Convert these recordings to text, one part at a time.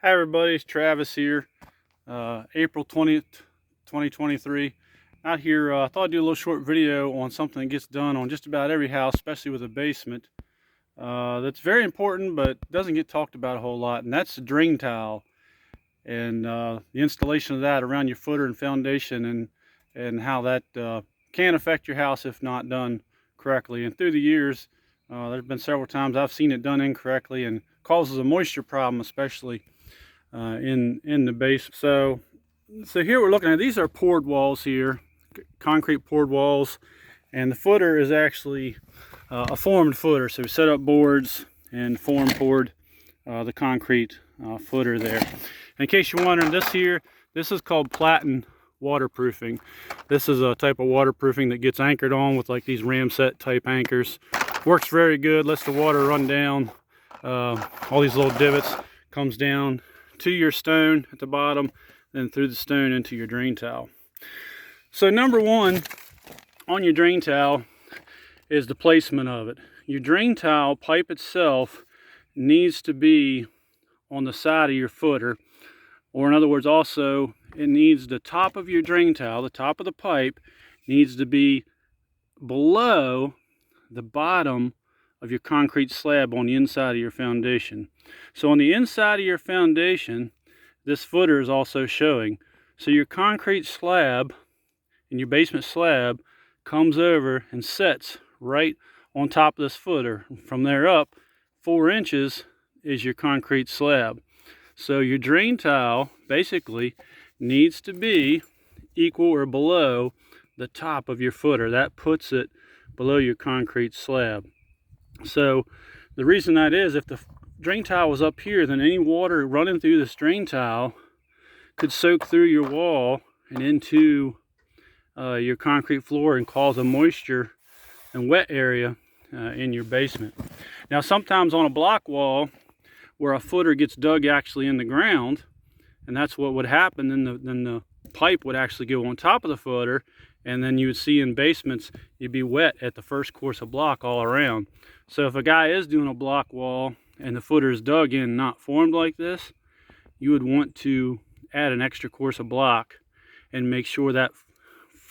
Hi everybody, it's Travis here. April 20th, 2023. Out here, I thought I'd do a little short video on something that gets done on just about every house, especially with a basement. That's very important, but doesn't get talked about a whole lot, and that's the drain tile and the installation of that around your footer and foundation, and how that can affect your house if not done correctly. And through the years, there's been several times I've seen it done incorrectly and causes a moisture problem, especially in the base. So here we're looking at, these are poured walls here, concrete poured walls, and the footer is actually a formed footer. So we set up boards and form poured the concrete footer there. In case you're wondering, this is called platen waterproofing. This is a type of waterproofing that gets anchored on with like these ramset type anchors. Works very good, lets the water run down all these little divots, comes down to your stone at the bottom, then through the stone into your drain tile. So number one on your drain tile is the placement of it. Your drain tile pipe itself needs to be on the side of your footer, or in other words, also it needs the top of your drain tile, the top of the pipe needs to be below the bottom of your concrete slab on the inside of your foundation. So on the inside of your foundation, this footer is also showing. So your concrete slab and your basement slab comes over and sets right on top of this footer. From there up, 4 inches is your concrete slab. So your drain tile basically needs to be equal or below the top of your footer. That puts it below your concrete slab. So the reason that is, if the drain tile was up here, then any water running through this drain tile could soak through your wall and into your concrete floor and cause a moisture and wet area in your basement. Now sometimes on a block wall where a footer gets dug actually in the ground, and that's what would happen, then the pipe would actually go on top of the footer, and then you would see in basements you'd be wet at the first course of block all around. So if a guy is doing a block wall and the footer is dug in, not formed like this, you would want to add an extra course of block and make sure that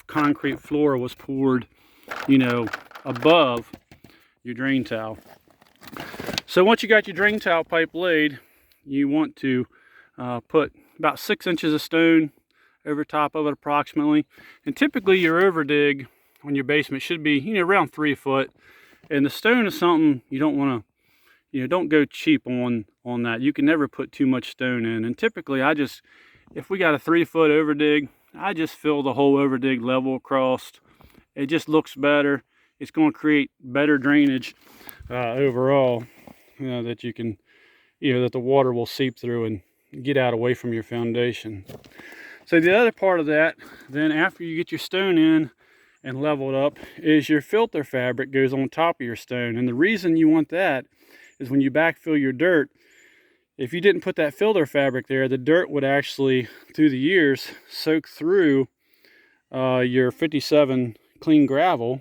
concrete floor was poured, you know, above your drain tile. So once you got your drain tile pipe laid, you want to put about 6 inches of stone over top of it approximately. And typically your overdig on your basement should be, you know, around 3 foot. And the stone is something you don't want to, you know, don't go cheap on that. You can never put too much stone in. And typically if we got a 3 foot overdig, I just fill the whole overdig level across. It just looks better. It's going to create better drainage overall, you know, that you can, you know, that the water will seep through and get out away from your foundation. So the other part of that, then after you get your stone in and leveled up, is your filter fabric goes on top of your stone. And the reason you want that is when you backfill your dirt, if you didn't put that filter fabric there, the dirt would actually, through the years, soak through your 57 clean gravel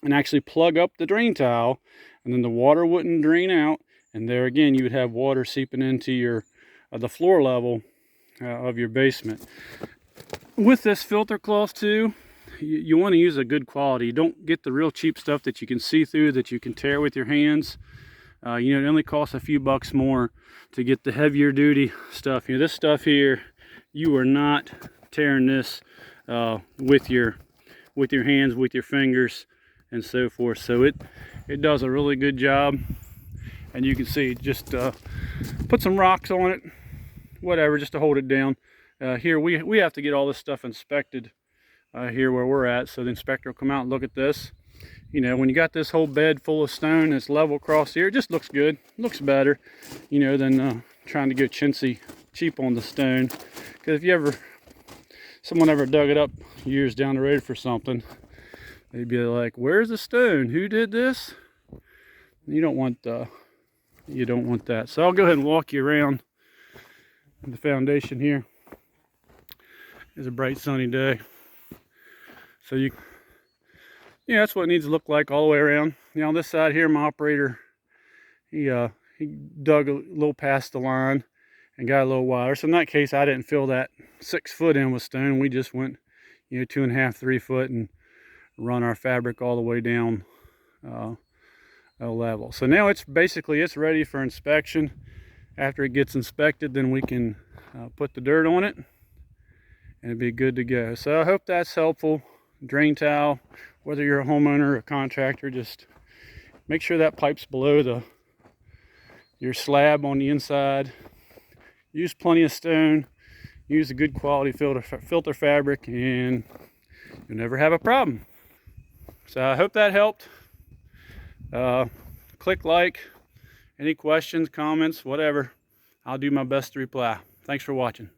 and actually plug up the drain tile, and then the water wouldn't drain out, and there again you would have water seeping into your the floor level of your basement. With this filter cloth too, you want to use a good quality. You don't get the real cheap stuff that you can see through, that you can tear with your hands. You know, it only costs a few bucks more to get the heavier duty stuff. You know, this stuff here, you are not tearing this with your hands, with your fingers, and so forth. So it does a really good job. And you can see, just put some rocks on it, whatever, just to hold it down. Here we have to get all this stuff inspected here where we're at, so the inspector will come out and look at this. You know, when you got this whole bed full of stone that's level across here, it just looks good. It looks better, you know, than trying to go cheap on the stone. Because if someone ever dug it up years down the road for something, they'd be like, "Where's the stone? Who did this?" You don't want that. So I'll go ahead and walk you around the foundation here. It's a bright sunny day, so yeah, that's what it needs to look like all the way around. You know, on this side here, my operator, he dug a little past the line, and got a little wider. So in that case, I didn't fill that 6 foot in with stone. We just went, 2.5, 3 foot and run our fabric all the way down a level. So now it's ready for inspection. After it gets inspected, then we can put the dirt on it and it'd be good to go. So I hope that's helpful. Drain towel, whether you're a homeowner or a contractor, just make sure that pipe's below your slab on the inside. Use plenty of stone, use a good quality filter fabric, and you'll never have a problem. So I hope that helped. Click like. Any questions, comments, whatever, I'll do my best to reply. Thanks for watching.